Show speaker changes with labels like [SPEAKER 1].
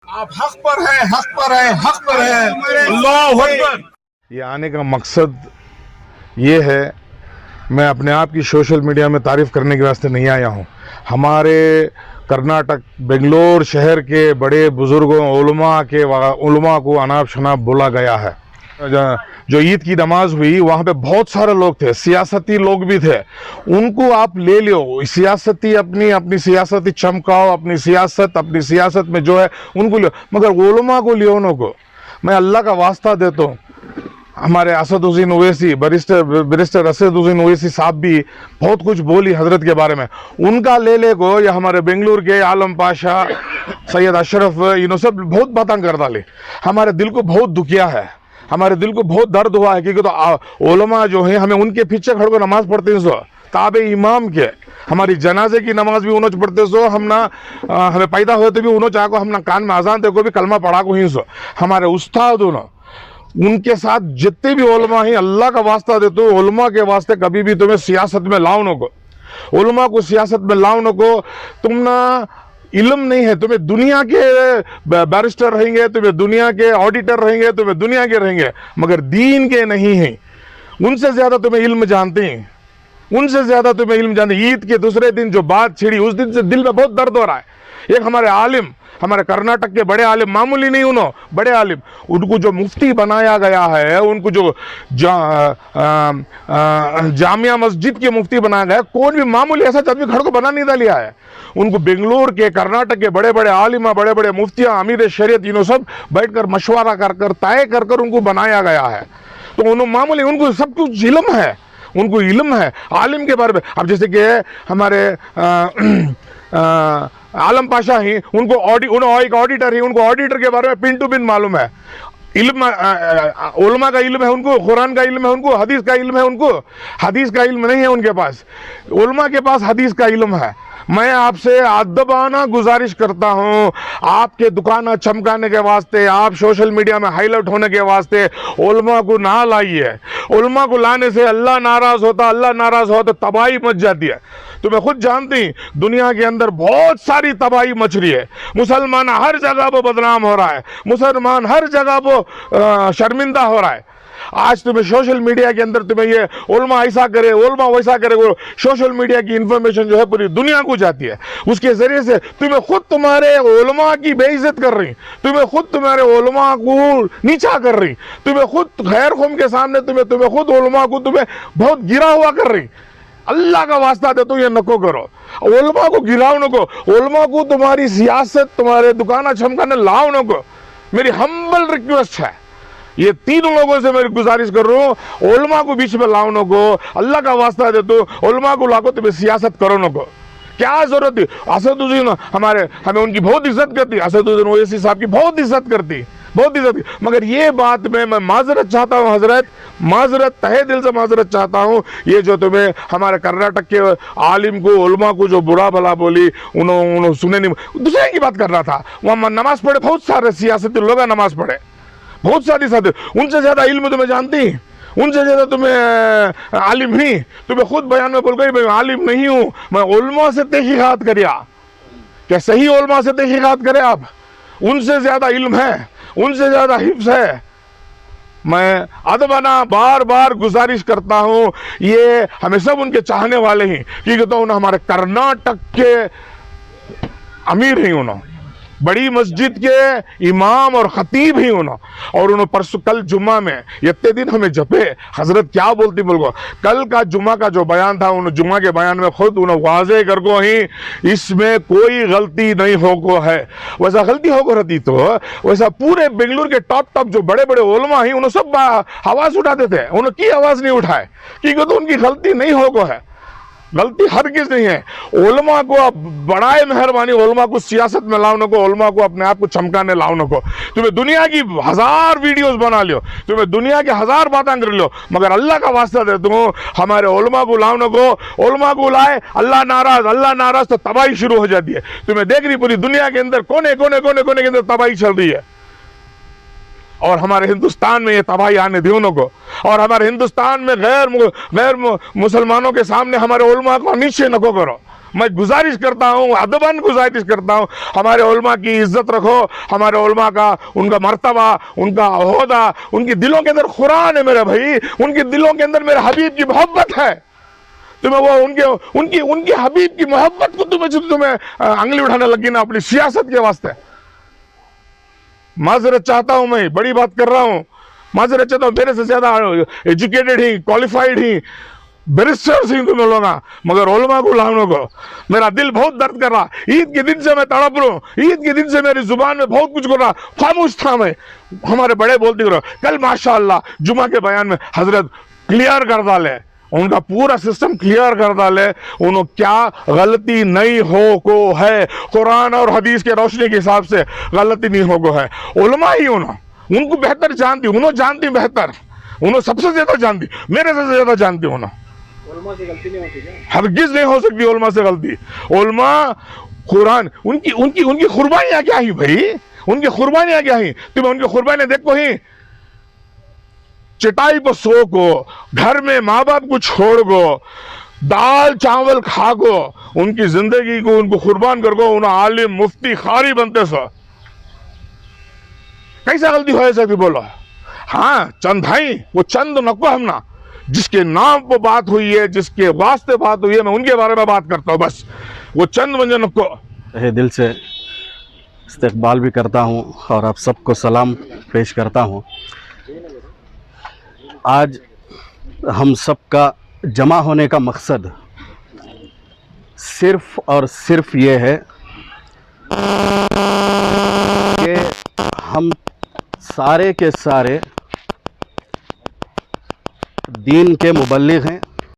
[SPEAKER 1] आप हक पर हैं, हक पर हैं, हक पर हैं। अल्लाहु अकबर।
[SPEAKER 2] ये आने का मकसद ये है, मैं अपने आप की सोशल मीडिया में तारीफ़ करने के वास्ते नहीं आया हूँ। हमारे कर्नाटक बेंगलोर शहर के बड़े बुज़ुर्गों उलमा को अनाप शनाप बोला गया है। जो ईद की नमाज हुई वहाँ पे बहुत सारे लोग थे, सियासती लोग भी थे, उनको आप ले लो, सियासती अपनी सियासती चमकाओ, अपनी सियासत में जो है उनको लियो, मगर उलमा को लियो उनको। मैं अल्लाह का वास्ता देता हूँ, हमारे असदुद्दीन ओवैसी बैरिस्टर असदुद्दीन ओवैसी साहब भी बहुत कुछ बोली हजरत के बारे में, उनका ले को या हमारे बेंगलुरु के आलम पाशा सैयद अशरफ इन्होंने सब बहुत बातें कर डाली। हमारे दिल को बहुत दुखिया है, हमारे दिल को बहुत दर्द हुआ है, क्योंकि तो उलमा जो है हमें उनके पीछे खड़ कर नमाज पढ़ते हैं, सो ताबे इमाम के हमारी जनाजे की नमाज भी उन्होंने पढ़ते सो, हम ना हमें पैदा हुए तो भी उन्होंने चाह को हम ना कान में आजान थे को भी कलमा पढ़ा को ही सो। हमारे उस्ताद उनके साथ जितने भी उलमा हैं, अल्लाह का वास्ता देते हो, उलमा के वास्ते कभी भी तुम्हें सियासत में लाओ न को, उलमा को सियासत में लाओ न को। तुम ना इल्म नहीं है, तुम्हें दुनिया के बैरिस्टर रहेंगे, तुम्हें दुनिया के ऑडिटर रहेंगे, तुम्हें दुनिया के रहेंगे, मगर दीन के नहीं हैं। उनसे ज्यादा तुम्हें इल्म जानते हैं, उनसे ज्यादा तुम्हें इल्म जानते हैं। ईद के दूसरे दिन जो बात छिड़ी, उस दिन से दिल में बहुत दर्द हो रहा है। एक हमारे आलिम, हमारे कर्नाटक के बड़े आलिम, मामूली नहीं उन्होंने बड़े आलिम, उनको जो मुफ्ती बनाया गया है, उनको जो जामिया मस्जिद के मुफ्ती बनाया गया है, कौन भी मामूली ऐसा आदमी खड़ को बना नहीं डालिया है। उनको बेंगलोर के कर्नाटक के बड़े बड़े आलिमा, बड़े बड़े मुफ्तियाँ, अमीर शरीयत, इन्हों सब बैठकर मशवरा कर तय कर उनको बनाया गया है। तो उन्होंने मामूली, उनको सब कुछ इल्म है, उनको इल्म है आलिम के बारे में। अब जैसे कि हमारे आलम पाशा ही, उनको एक ऑडिटर ही, उनको ऑडिटर के बारे में पिन टू पिन मालूम है। इल्म उलमा का इल्म है उनको, कुरान का इल्म है उनको, हदीस का इल्म है उनको। हदीस का इल्म नहीं है उनके पास, उलमा के पास हदीस का इल्म है। मैं आपसे अदबाना गुजारिश करता हूं, आपके दुकाना चमकाने के वास्ते, आप सोशल मीडिया में हाईलाइट होने के वास्ते उलमा को ना लाइए। उलमा को लाने से अल्लाह नाराज होता, अल्लाह नाराज हो तो तबाही मच जाती है। तुम्हें खुद जानती, दुनिया के अंदर बहुत सारी तबाही मच रही है। मुसलमान हर जगह पर बदनाम हो रहा है, मुसलमान हर जगह पर शर्मिंदा हो रहा है। आज तुम्हें सोशल मीडिया के अंदर तुम्हें ये उलमा ऐसा करे, उलमा वैसा करे, वो सोशल मीडिया की इंफॉर्मेशन जो है पूरी दुनिया को जाती है। उसके जरिए से तुम्हें खुद तुम्हारे उलमा की बेइज्जत कर रही, तुम्हें खुद तुम्हारे उलमा को नीचा कर रही, तुम्हें खुद गैर कौम के सामने तुम्हें खुद उलमा को तुम्हें बहुत गिरा हुआ कर रही। अल्लाह का वास्ता दे तो ये नको करो, उलमा को गिराओ नको, उलमा को तुम्हारी सियासत, तुम्हारे दुकाना चमकाने लाओ नको। मेरी हम्बल रिक्वेस्ट है, ये तीनों लोगों से मैं गुजारिश कर रहा हूँ, उलमा को बीच में लाओ नको, अल्लाह का वास्ता दे तो उलमा को लाओ, तुम्हें सियासत करो नको। क्या जरूरत है? असदुद्दीन हमें उनकी बहुत इज्जत करती, असदुद्दीन ओवैसी साहब की बहुत इज्जत करती, बहुत इज्जत। मगर ये बात में मैं माजरत चाहता हूँ हजरत, माजरत, तहे दिल से माजरत चाहता हूँ। ये जो तुम्हें हमारे कर्नाटक के आलिम को, उलमा को जो बुरा भला बोली, उन्होंने सुने नहीं, दूसरे की बात कर रहा था। वहाँ नमाज पढ़े बहुत सारे सियासती लोग नमाज पढ़े, बहुत सारी साथ, उनसे ज्यादा इल्म तुम्हें जानती, उनसे ज्यादा तुम्हें आलिम नहीं। तुम्हें खुद बयान में बोल गई मैं आलिम नहीं हूं, मैं उलमा से तहकीकात करिया। क्या सही उलमा से तहकीकात करे आप? उनसे ज्यादा इल्म है, उनसे ज्यादा हिफ्ज है। मैं अदबाना बार बार गुजारिश करता हूं, ये हमें सब उनके चाहने वाले हैं, क्योंकि तो उन्हें हमारे कर्नाटक के अमीर ही, उन्होंने बड़ी मस्जिद के इमाम और खतीब ही उन्होंने। और उन्होंने परसों कल जुम्मा में इतने दिन हमें जपे, हजरत क्या बोलती बोलो, कल का जुम्मा का जो बयान था, उन्होंने जुम्मा के बयान में खुद उन्होंने वाजे कर को ही इसमें कोई गलती नहीं हो को है। वैसा गलती हो को रहती तो वैसा पूरे बेंगलुरु के टॉप जो बड़े बड़े उलमा ही, उन्होंने सब आवाज उठाते थे, उन्होंने की आवाज नहीं उठाए, क्योंकि तो उनकी गलती नहीं हो को है, गलती हर किस नहीं है। उलमा को आप बड़ाए मेहरबानी, उलमा को सियासत में लाओ नको, उलमा को अपने आप को चमकाने लाओ नको। तुम्हें दुनिया की 1000 वीडियोस बना लियो, तुम्हें दुनिया के 1000 बातें कर लो, मगर अल्लाह का वास्ता देता हूँ, हमारे उलमा को लाओ नको। उलमा को लाए, अल्लाह नाराज तो तबाही शुरू हो जाती है। तुम्हें देख रही पूरी दुनिया के अंदर कोने कोने कोने कोने के अंदर तबाही चल रही है, और हमारे हिंदुस्तान में ये तबाही आने दी उनको। और हमारे हिंदुस्तान में गैर मुसलमानों के सामने हमारे उलमा को नीचे नको करो, मैं गुजारिश करता हूँ, अदबन गुजारिश करता हूँ, हमारे उलमा की इज्जत रखो, हमारे उलमा का उनका मर्तबा, उनका ओहदा, उनके दिलों के अंदर कुरान है मेरे भाई, उनके दिलों के अंदर मेरे हबीब की मोहब्बत है। तुम्हें वो उनके उनके हबीब की मोहब्बत को तुम्हें अंगली उठाने लगी ना अपनी सियासत के वास्ते। माजरत चाहता हूं, मैं बड़ी बात कर रहा हूं, माजरत चाहता हूं, मेरे से ज्यादा एजुकेटेड ही, क्वालिफाइड ही, बैरिस्टर्स ही तुम लोग, मगर उलमा गुलामों को मेरा दिल बहुत दर्द कर रहा। ईद के दिन से मैं तड़प रहा हूँ, ईद के दिन से मेरी जुबान में बहुत कुछ कर रहा, खामोश था मैं, हमारे बड़े बोलते रहो। कल माशाअल्लाह जुमा के बयान में हजरत क्लियर कर डाले, उनका पूरा सिस्टम क्लियर कर डाले, उन्होंने क्या गलती नहीं हो को है, कुरान और हदीस के रोशनी के हिसाब से गलती नहीं हो को है। उलमा ही उनको बेहतर जानती, उन्होंने जानती बेहतर, उन्होंने सबसे ज्यादा जानती, मेरे से ज्यादा जानती उन्होंने।
[SPEAKER 3] उलमा से गलती नहीं होती क्या?
[SPEAKER 2] हरगिज नहीं हो सकती उलमा से गलती। उलमा कुरान उनकी उनकी उनकी कुर्बानियां क्या ही भाई, उनकी कुर्बानियां क्या ही, तुम्हें उनकी कुर्बानियां देखो ही, चटाई पर सो को, घर में माँ बाप को छोड़ को, दाल चावल खा को, उनकी जिंदगी को उनको कुर्बान कर को, उन्हें आलिम मुफ्ती खारी बनते सो, कैसा गलती हो सकती बोलो। हाँ चंद भाई, वो चंद नको हम ना, जिसके नाम पर बात हुई है, जिसके वास्ते बात हुई है, मैं उनके बारे में बात करता हूं बस, वो चंद मंजन नको।
[SPEAKER 3] तहे दिल से इस्तकबाल भी करता हूं और आप सबको सलाम पेश करता हूं। आज हम सबका जमा होने का मकसद सिर्फ और सिर्फ ये है कि हम सारे के सारे दीन के मुबल्लिग हैं,